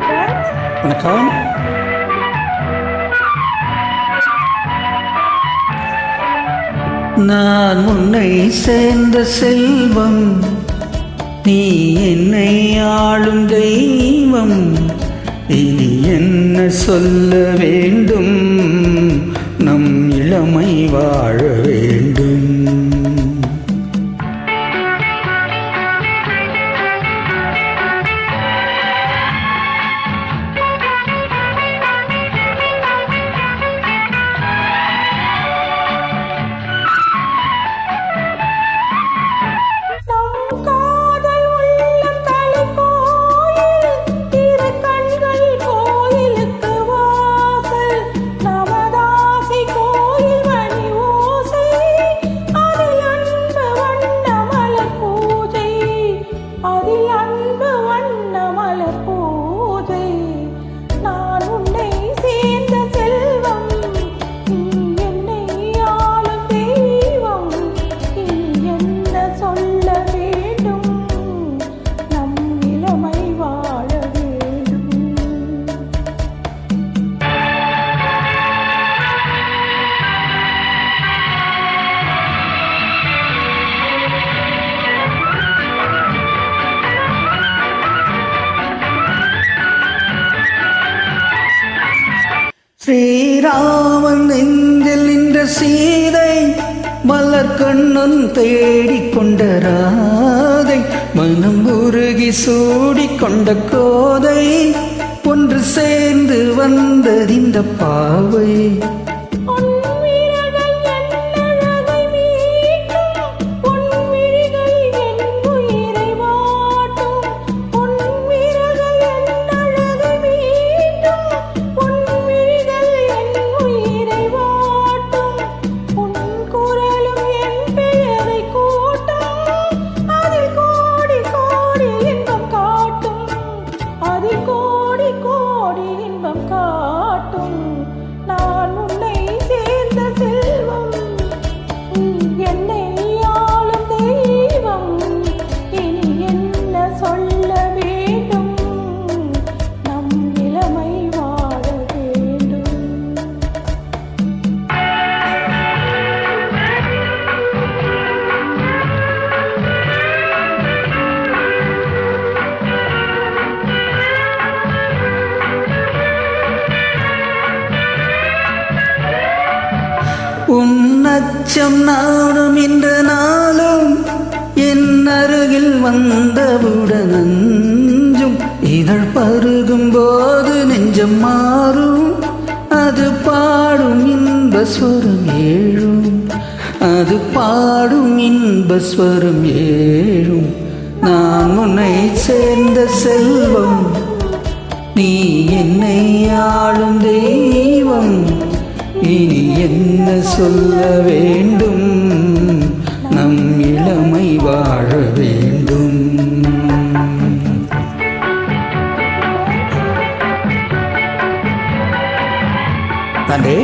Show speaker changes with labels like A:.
A: friends.
B: வணக்கம். நான் உன்னை சேர்ந்த செல்வம், நீ என்னை ஆளும் தெய்வம். இனி என்ன சொல்ல வேண்டும், நம் இளமை வாழ வேண்டும். ஸ்ரீராமன் நெஞ்சில் நின்ற சீதை, மலர்கண்ணன் தேடிக்கொண்ட ராதை, மனம் உருகி சூடிக்கொண்ட கோதை, ஒன்று சேர்ந்து வந்ததிந்த பாவை. உன்னச்சம் நானும் இந்த நாளும் என் அருகில் வந்தவுடன் அஞ்சும். இதழ் பருகும் போது நெஞ்சம் மாறும், அது பாடும் இன்பஸ்வரம் ஏழும், அது பாடும் இன்பஸ்வரம் ஏழும். நான் உன்னை சேர்ந்த செல்வம், நீ என்னை ஆளும் தெய்வம். இனி என்ன சொல்ல வேண்டும், நம் இளமை வாழ வேண்டும். நன்றி.